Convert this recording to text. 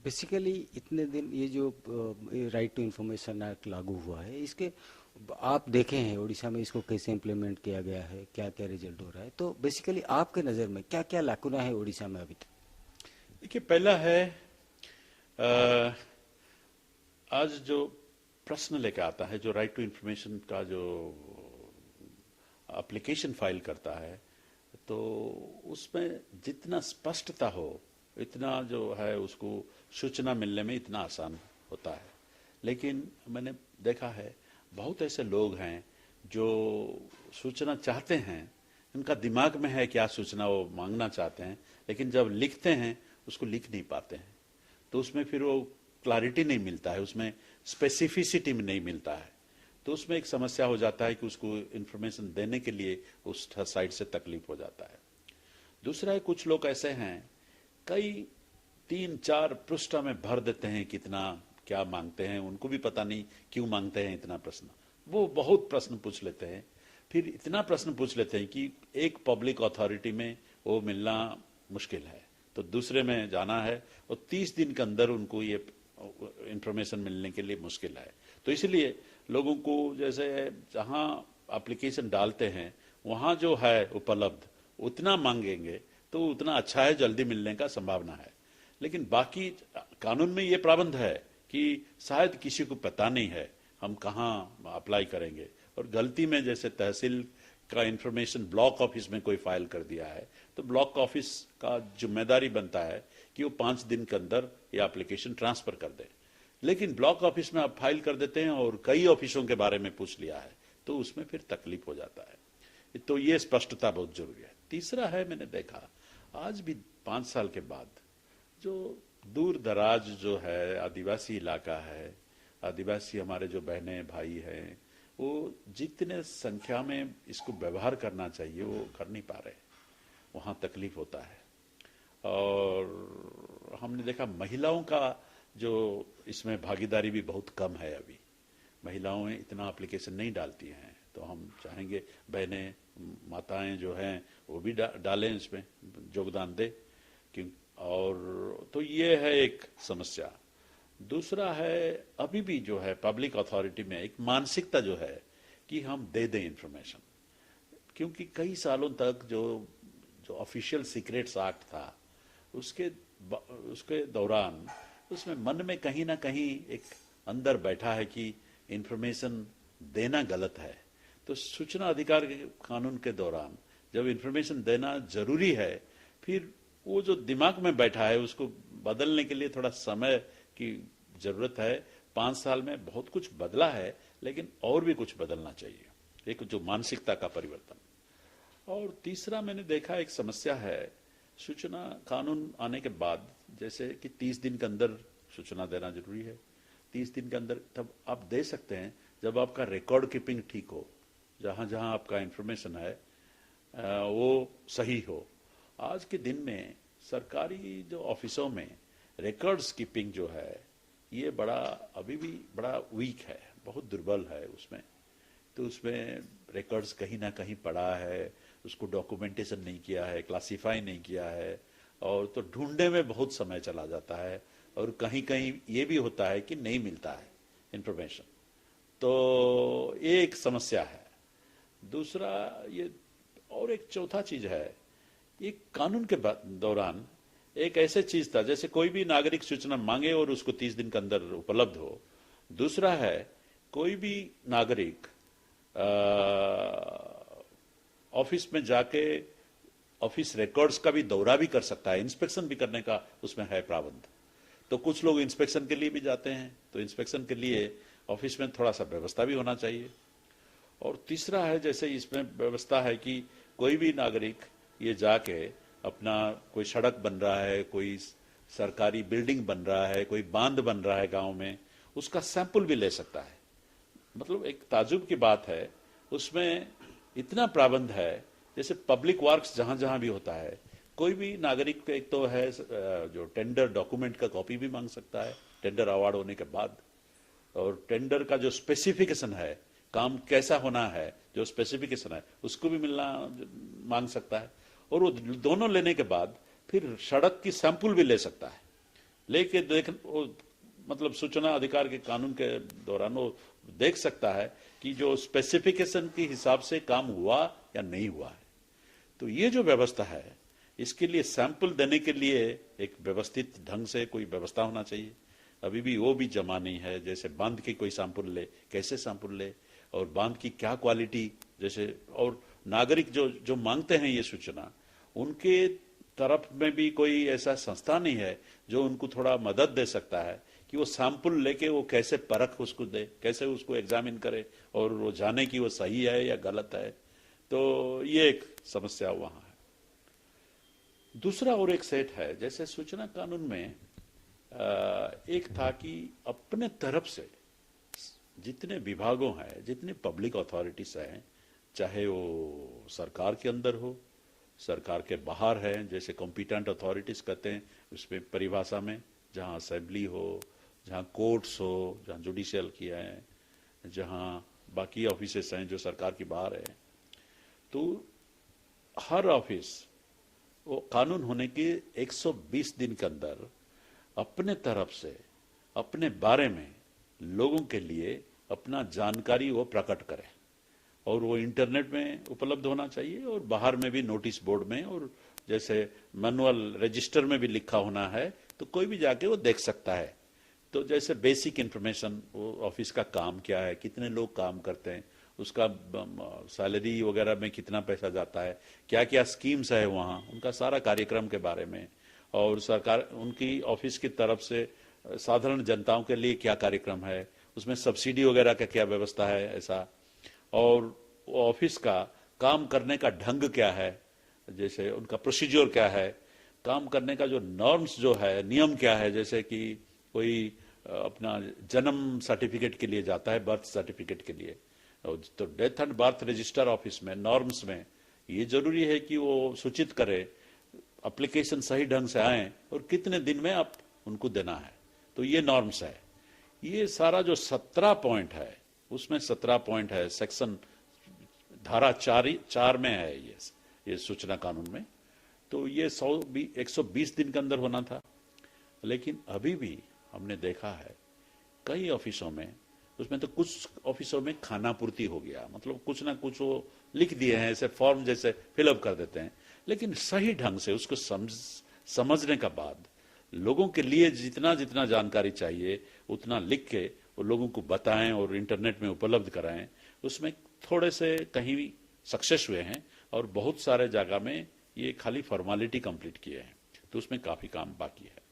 Basically इतने दिन ये जो राइट टू इंफॉर्मेशन एक्ट लागू हुआ है, इसके आप देखे हैं उड़ीसा में इसको कैसे इम्प्लीमेंट किया गया है, क्या क्या रिजल्ट हो रहा है, तो बेसिकली आपके नज़र में क्या क्या लाकुना है उड़ीसा में अभी तक? देखिए, पहला है अ, आज जो प्रश्न लेके आता है, जो राइट टू इंफॉर्मेशन का जो एप्लीकेशन फाइल करता है, तो उसमें जितना स्पष्टता हो, इतना जो है उसको सूचना मिलने में इतना आसान होता है। लेकिन मैंने देखा है बहुत ऐसे लोग हैं जो सूचना चाहते हैं, उनका दिमाग में है क्या सूचना वो मांगना चाहते हैं, लेकिन जब लिखते हैं उसको लिख नहीं पाते हैं, तो उसमें फिर वो क्लैरिटी नहीं मिलता है, उसमें स्पेसिफिसिटी में नहीं मिलता है। तो उसमें एक समस्या हो जाता है कि उसको इंफॉर्मेशन देने के लिए उस साइड से तकलीफ हो जाता है। दूसरा है, कुछ लोग ऐसे हैं कई 3-4 पृष्ठ में भर देते हैं कितना क्या मांगते हैं, उनको भी पता नहीं क्यों मांगते हैं इतना प्रश्न। वो बहुत प्रश्न पूछ लेते हैं, फिर इतना प्रश्न पूछ लेते हैं कि एक पब्लिक अथॉरिटी में वो मिलना मुश्किल है, तो दूसरे में जाना है और 30 दिन के अंदर उनको ये इंफॉर्मेशन मिलने के लिए मुश्किल है। तो इसलिए लोगों को जैसे जहां एप्लीकेशन डालते हैं वहां जो है उपलब्ध उतना मांगेंगे तो उतना अच्छा है, जल्दी मिलने का संभावना है। लेकिन बाकी कानून में ये प्रावधान है कि शायद किसी को पता नहीं है हम कहाँ अप्लाई करेंगे, और गलती में जैसे तहसील का इंफॉर्मेशन ब्लॉक ऑफिस में कोई फाइल कर दिया है, तो ब्लॉक ऑफिस का जिम्मेदारी बनता है कि वो 5 दिन के अंदर ये एप्लीकेशन ट्रांसफर कर दे। लेकिन ब्लॉक ऑफिस में आप फाइल कर देते हैं और कई ऑफिसों के बारे में पूछ लिया है, तो उसमें फिर तकलीफ हो जाता है। तो ये स्पष्टता बहुत जरूरी है। तीसरा है, मैंने देखा आज भी 5 साल के बाद जो दूर दराज जो है आदिवासी इलाका है, आदिवासी हमारे जो बहनें भाई हैं, वो जितने संख्या में इसको व्यवहार करना चाहिए वो कर नहीं पा रहे, वहां तकलीफ होता है। और हमने देखा महिलाओं का जो इसमें भागीदारी भी बहुत कम है। अभी महिलाओं इतना एप्लीकेशन नहीं डालती हैं, तो हम चाहेंगे बहनें माताएं जो हैं वो भी डालें, इसमें योगदान दे क्यों। और तो ये है एक समस्या। दूसरा है, अभी भी जो है पब्लिक अथॉरिटी में एक मानसिकता जो है कि हम दे दें इंफॉर्मेशन, क्योंकि कई सालों तक जो जो ऑफिशियल सीक्रेट्स एक्ट था उसके उसके दौरान उसमें मन में कहीं ना कहीं एक अंदर बैठा है कि इंफॉर्मेशन देना गलत है। तो सूचना अधिकार के कानून के दौरान जब इंफॉर्मेशन देना जरूरी है, फिर वो जो दिमाग में बैठा है उसको बदलने के लिए थोड़ा समय की जरूरत है। 5 साल में बहुत कुछ बदला है, लेकिन और भी कुछ बदलना चाहिए, एक जो मानसिकता का परिवर्तन। और तीसरा मैंने देखा एक समस्या है, सूचना कानून आने के बाद जैसे कि 30 दिन के अंदर सूचना देना जरूरी है। 30 दिन के अंदर तब आप दे सकते हैं जब आपका रिकॉर्ड कीपिंग ठीक हो, जहां जहां आपका इंफॉर्मेशन है वो सही हो। आज के दिन में सरकारी जो ऑफिसों में रिकॉर्ड्स कीपिंग जो है ये बड़ा अभी भी बड़ा वीक है, बहुत दुर्बल है उसमें। तो उसमें रिकॉर्ड्स कहीं ना कहीं पड़ा है, उसको डॉक्यूमेंटेशन नहीं किया है, क्लासिफाई नहीं किया है, और तो ढूंढने में बहुत समय चला जाता है, और कहीं कहीं ये भी होता है कि नहीं मिलता है इंफॉर्मेशन। तो ये एक समस्या है। दूसरा ये, और एक चौथा चीज है, ये कानून के दौरान एक ऐसे चीज था जैसे कोई भी नागरिक सूचना मांगे और उसको 30 दिन के अंदर उपलब्ध हो। दूसरा है, कोई भी नागरिक ऑफिस में जाके ऑफिस रिकॉर्ड्स का भी दौरा भी कर सकता है, इंस्पेक्शन भी करने का उसमें है प्रावधान। तो कुछ लोग इंस्पेक्शन के लिए भी जाते हैं, तो इंस्पेक्शन के लिए ऑफिस में थोड़ा सा व्यवस्था भी होना चाहिए। और तीसरा है, जैसे इसमें व्यवस्था है कि कोई भी नागरिक ये जाके अपना कोई सड़क बन रहा है, कोई सरकारी बिल्डिंग बन रहा है, कोई बांध बन रहा है गांव में, उसका सैंपल भी ले सकता है। मतलब एक ताजुब की बात है, उसमें इतना प्रावधान है। जैसे पब्लिक वर्क्स जहां जहां भी होता है, कोई भी नागरिक को एक तो है जो टेंडर डॉक्यूमेंट का कॉपी भी मांग सकता है टेंडर अवार्ड होने के बाद, और टेंडर का जो स्पेसिफिकेशन है, काम कैसा होना है, जो स्पेसिफिकेशन है उसको भी मिलना मांग सकता है। और वो दोनों लेने के बाद फिर सड़क की सैंपल भी ले सकता है, लेके देख वो मतलब सूचना अधिकार के कानून के दौरान वो देख सकता है कि जो स्पेसिफिकेशन के हिसाब से काम हुआ या नहीं हुआ है। तो ये जो व्यवस्था है, इसके लिए सैंपल देने के लिए एक व्यवस्थित ढंग से कोई व्यवस्था होना चाहिए। अभी भी वो भी जमा नहीं है। जैसे बांध के कोई सैंपल ले, कैसे सैंपल ले, और बांध की क्या क्वालिटी, जैसे और नागरिक जो जो मांगते हैं ये सूचना, उनके तरफ में भी कोई ऐसा संस्था नहीं है जो उनको थोड़ा मदद दे सकता है कि वो सैंपल लेके वो कैसे परख उसको दे, कैसे उसको एग्जामिन करे और वो जाने कि वो सही है या गलत है। तो ये एक समस्या वहां है। दूसरा और एक सेट है, जैसे सूचना कानून में एक था कि अपने तरफ से जितने विभागों हैं, जितने पब्लिक अथॉरिटीज हैं, चाहे वो सरकार के अंदर हो, सरकार के बाहर है, जैसे कॉम्पिटेंट अथॉरिटीज कहते हैं उसमें परिभाषा में, जहां असेंबली हो, जहां कोर्ट्स हो, जहां जुडिशियल किया है, जहां बाकी ऑफिसेस हैं जो सरकार के बाहर है, तो हर ऑफिस वो कानून होने के 120 दिन के अंदर अपने तरफ से अपने बारे में लोगों के लिए अपना जानकारी वो प्रकट करे, और वो इंटरनेट में उपलब्ध होना चाहिए और बाहर में भी नोटिस बोर्ड में, और जैसे मैनुअल रजिस्टर में भी लिखा होना है, तो कोई भी जाके वो देख सकता है। तो जैसे बेसिक इंफॉर्मेशन, वो ऑफिस का काम क्या है, कितने लोग काम करते हैं, उसका सैलरी वगैरह में कितना पैसा जाता है, क्या क्या स्कीम्स है वहाँ, उनका सारा कार्यक्रम के बारे में, और सरकार उनकी ऑफिस की तरफ से साधारण जनताओं के लिए क्या कार्यक्रम है, उसमें सब्सिडी वगैरह का क्या व्यवस्था है ऐसा, और ऑफिस का काम करने का ढंग क्या है, जैसे उनका प्रोसीजर क्या है, काम करने का जो नॉर्म्स जो है, नियम क्या है, जैसे कि कोई अपना जन्म सर्टिफिकेट के लिए जाता है, बर्थ सर्टिफिकेट के लिए, तो death and birth register office में नॉर्म्स में ये जरूरी है कि वो सूचित करे, एप्लीकेशन सही ढंग से आए और कितने दिन में आप उनको देना है। तो ये नॉर्म्स है। ये सारा जो 17 पॉइंट है, उसमें 17 पॉइंट है, सेक्शन धारा 4 में है ये सूचना कानून में। तो ये 120 दिन के अंदर होना था, लेकिन अभी भी हमने देखा है कई ऑफिसों में, उसमें तो कुछ ऑफिसों में खाना पूर्ति हो गया, मतलब कुछ ना कुछ वो लिख दिए हैं, ऐसे फॉर्म जैसे फिलअप कर देते हैं, लेकिन सही ढंग से उसको समझने का बाद लोगों के लिए जितना जितना जानकारी चाहिए उतना लिख के वो लोगों को बताएं और इंटरनेट में उपलब्ध कराएं। उसमें थोड़े से कहीं सक्सेस हुए हैं और बहुत सारे जगह में ये खाली फॉर्मेलिटी कंप्लीट किए हैं, तो उसमें काफी काम बाकी है।